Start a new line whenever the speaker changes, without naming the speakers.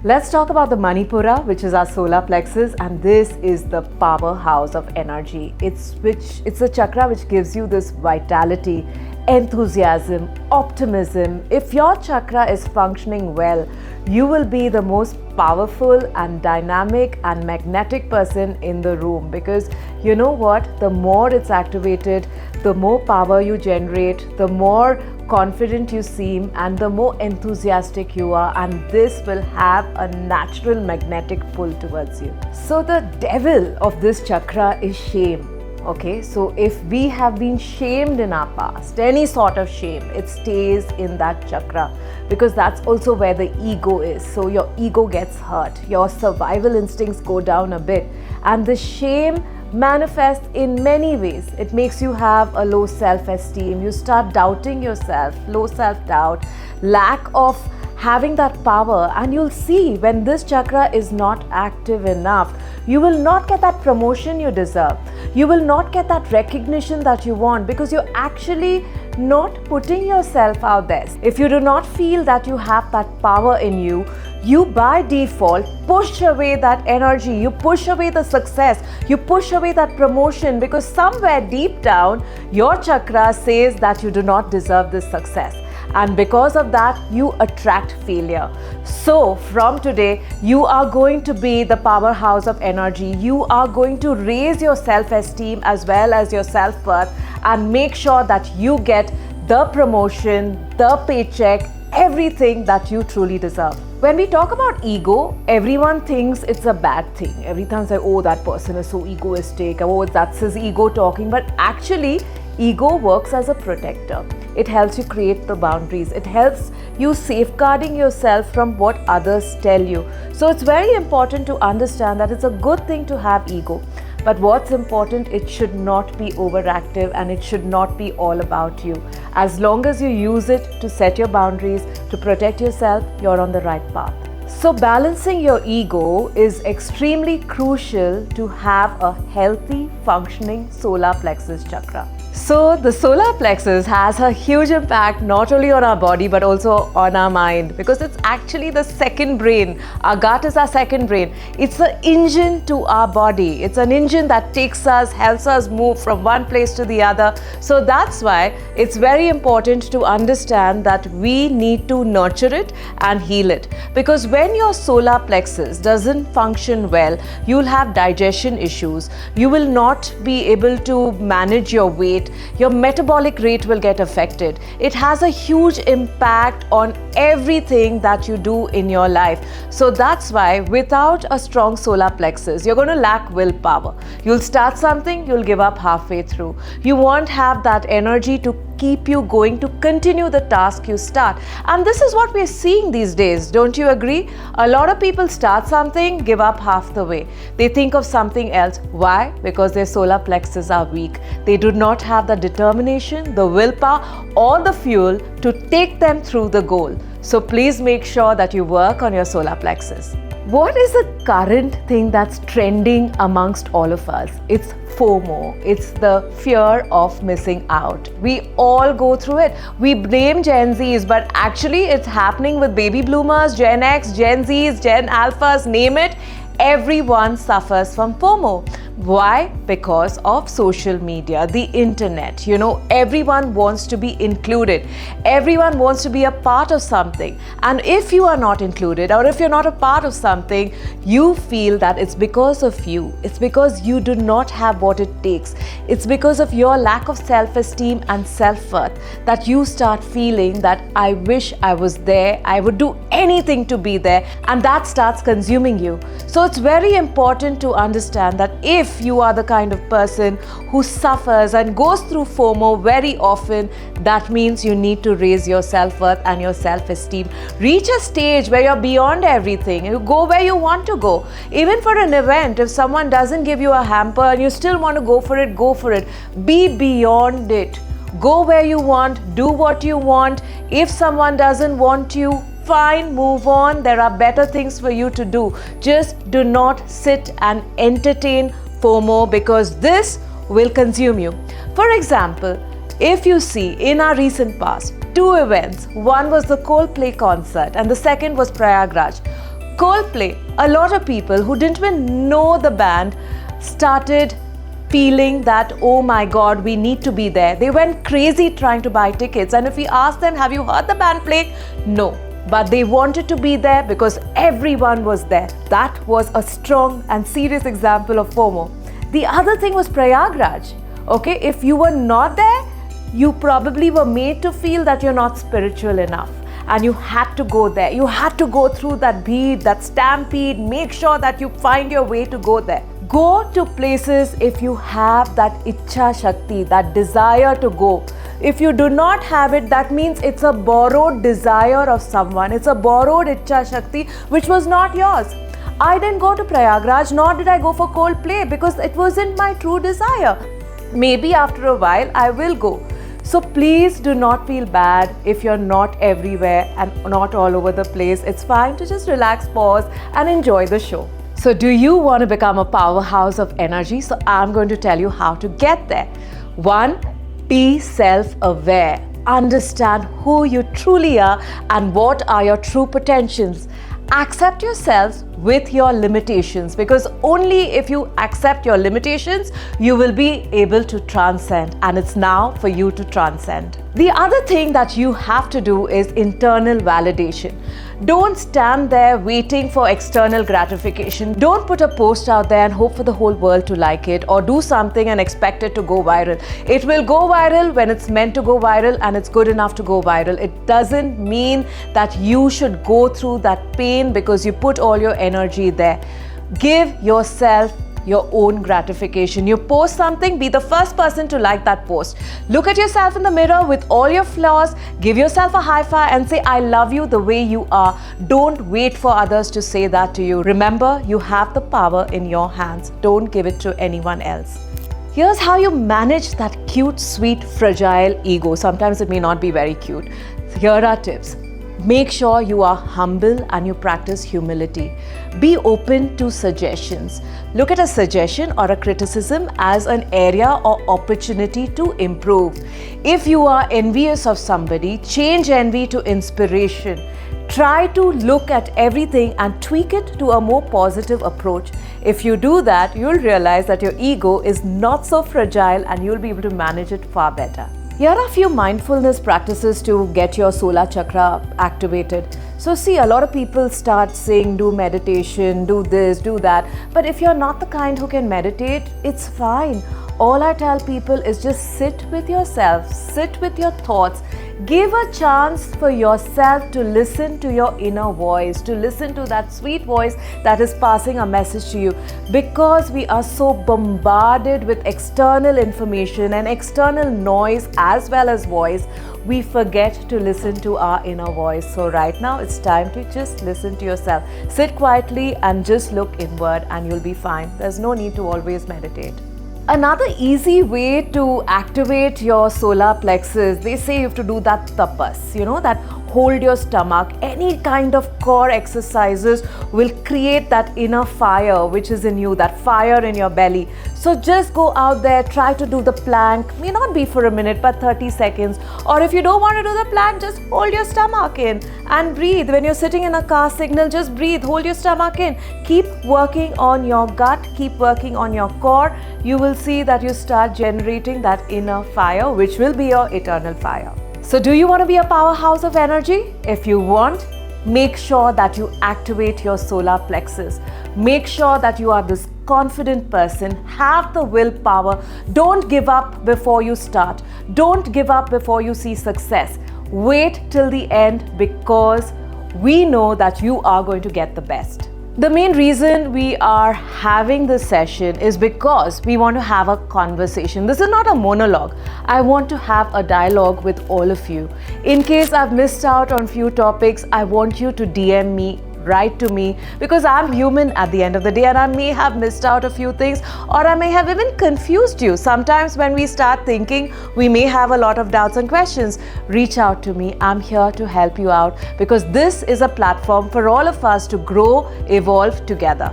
Let's talk about the Manipura, which is our solar plexus, and this is the powerhouse of energy. It's a chakra which gives you this vitality, enthusiasm, optimism. If your chakra is functioning well, you will be the most powerful and dynamic and magnetic person in the room, because you know what? The more it's activated, the more power you generate, the more confident you seem, and the more enthusiastic you are, and this will have a natural magnetic pull towards you. So the devil of this chakra is shame. Okay, so if we have been shamed in our past, any sort of shame, it stays in that chakra, because that's also where the ego is. So your ego gets hurt, your survival instincts go down a bit, and the shame manifests in many ways. It makes you have a low self-esteem, you start doubting yourself, low self-doubt, lack of having that power, and you'll see when this chakra is not active enough, you will not get that promotion you deserve. You will not get that recognition that you want, because you're actually not putting yourself out there. If you do not feel that you have that power in you, you by default push away that energy, you push away the success, you push away that promotion, because somewhere deep down your chakra says that you do not deserve this success. And because of that, you attract failure. So from today, you are going to be the powerhouse of energy. You are going to raise your self-esteem as well as your self-worth, and make sure that you get the promotion, the paycheck, everything that you truly deserve. When we talk about ego, everyone thinks it's a bad thing. Everyone says, oh, that person is so egoistic, oh, that's his ego talking. But actually, ego works as a protector. It helps you create the boundaries. It helps you safeguarding yourself from what others tell you. So it's very important to understand that it's a good thing to have ego. But what's important, it should not be overactive, and it should not be all about you. As long as you use it to set your boundaries, to protect yourself, you're on the right path. So balancing your ego is extremely crucial to have a healthy, functioning solar plexus chakra. So the solar plexus has a huge impact not only on our body but also on our mind, because it's actually the second brain. Our gut is our second brain. It's an engine to our body. It's an engine that takes us, helps us move from one place to the other. So that's why it's very important to understand that we need to nurture it and heal it. Because when your solar plexus doesn't function well, you'll have digestion issues. You will not be able to manage your weight. Your metabolic rate will get affected. It has a huge impact on everything that you do in your life. So that's why without a strong solar plexus, you're going to lack willpower. You'll start something, you'll give up halfway through. You won't have that energy to keep you going, to continue the task you start. And this is what we're seeing these days. Don't you agree? A lot of people start something, give up half the way. They think of something else. Why? Because their solar plexus are weak. They do not have the determination, the willpower, or the fuel to take them through the goal. So please make sure that you work on your solar plexus. What is the current thing that's trending amongst all of us? It's FOMO. It's the fear of missing out. We all go through it. We blame Gen Zs, but actually it's happening with baby bloomers, Gen X, Gen Zs, Gen Alphas, name it. Everyone suffers from FOMO. Why? Because of social media, the internet. You know, everyone wants to be included. Everyone wants to be a part of something. And if you are not included, or if you're not a part of something, you feel that it's because of you. It's because you do not have what it takes. It's because of your lack of self-esteem and self-worth that you start feeling that I wish I was there. I would do anything to be there. And that starts consuming you. So it's very important to understand that if you are the kind of person who suffers and goes through FOMO very often, that means you need to raise your self-worth and your self-esteem. Reach a stage where you're beyond everything. You go where you want to go. Even for an event, if someone doesn't give you a hamper and you still want to go for it, go for it. Be beyond it. Go where you want, do what you want. If someone doesn't want you, fine, move on. There are better things for you to do. Just do not sit and entertain FOMO, because this will consume you. For example, if you see in our recent past, two events, one was the Coldplay concert and the second was Prayagraj. Coldplay, a lot of people who didn't even know the band started feeling that, oh my God, we need to be there. They went crazy trying to buy tickets. And if we asked them, have you heard the band play? No. But they wanted to be there because everyone was there. That was a strong and serious example of FOMO. The other thing was Prayagraj. Okay, if you were not there, you probably were made to feel that you're not spiritual enough. And you had to go there. You had to go through that beat, that stampede. Make sure that you find your way to go there. Go to places if you have that Ichha Shakti, that desire to go. If you do not have it, that means it's a borrowed desire of someone. It's a borrowed Ichha Shakti which was not yours. I didn't go to Prayagraj, nor did I go for Coldplay because it wasn't my true desire. Maybe after a while I will go. So please do not feel bad if you're not everywhere and not all over the place. It's fine to just relax, pause and enjoy the show. So do you want to become a powerhouse of energy? So I'm going to tell you how to get there. 1. Be self-aware. Understand who you truly are and what are your true potentials. Accept yourselves with your limitations, because only if you accept your limitations, you will be able to transcend, and it's now for you to transcend. The other thing that you have to do is internal validation. Don't stand there waiting for external gratification. Don't put a post out there and hope for the whole world to like it, or do something and expect it to go viral. It will go viral when it's meant to go viral and it's good enough to go viral. It doesn't mean that you should go through that pain because you put all your energy there. Give yourself your own gratification. You post something, be the first person to like that post. Look at yourself in the mirror with all your flaws, give yourself a high five and say, I love you the way you are. Don't wait for others to say that to you. Remember, you have the power in your hands. Don't give it to anyone else. Here's how you manage that cute, sweet, fragile ego. Sometimes it may not be very cute. Here are tips. Make sure you are humble and you practice humility. Be open to suggestions. Look at a suggestion or a criticism as an area or opportunity to improve. If you are envious of somebody, change envy to inspiration. Try to look at everything and tweak it to a more positive approach. If you do that, you'll realize that your ego is not so fragile and you'll be able to manage it far better. Here are a few mindfulness practices to get your solar chakra activated. So see, a lot of people start saying do meditation, do this, do that. But if you're not the kind who can meditate, it's fine. All I tell people is just sit with yourself, sit with your thoughts. Give a chance for yourself to listen to your inner voice, to listen to that sweet voice that is passing a message to you. Because we are so bombarded with external information and external noise as well as voice, we forget to listen to our inner voice. So right now it's time to just listen to yourself. Sit quietly and just look inward and you'll be fine. There's no need to always meditate. Another easy way to activate your solar plexus, they say you have to do that tapas, that hold your stomach. Any kind of core exercises will create that inner fire which is in you, that fire in your belly. So just go out there, try to do the plank, may not be for a minute but 30 seconds. Or if you don't want to do the plank, just hold your stomach in and breathe. When you're sitting in a car signal, just breathe, hold your stomach in. Keep working on your gut, keep working on your core. You will see that you start generating that inner fire which will be your eternal fire. So do you want to be a powerhouse of energy? If you want, make sure that you activate your solar plexus. Make sure that you are this confident person. Have the willpower. Don't give up before you start. Don't give up before you see success. Wait till the end because we know that you are going to get the best. The main reason we are having this session is because we want to have a conversation. This is not a monologue. I want to have a dialogue with all of you. In case I've missed out on few topics, I want you to DM me, write to me, because I'm human at the end of the day and I may have missed out a few things or I may have even confused you. Sometimes when we start thinking, we may have a lot of doubts and questions. Reach out to me. I'm here to help you out because this is a platform for all of us to grow, evolve together.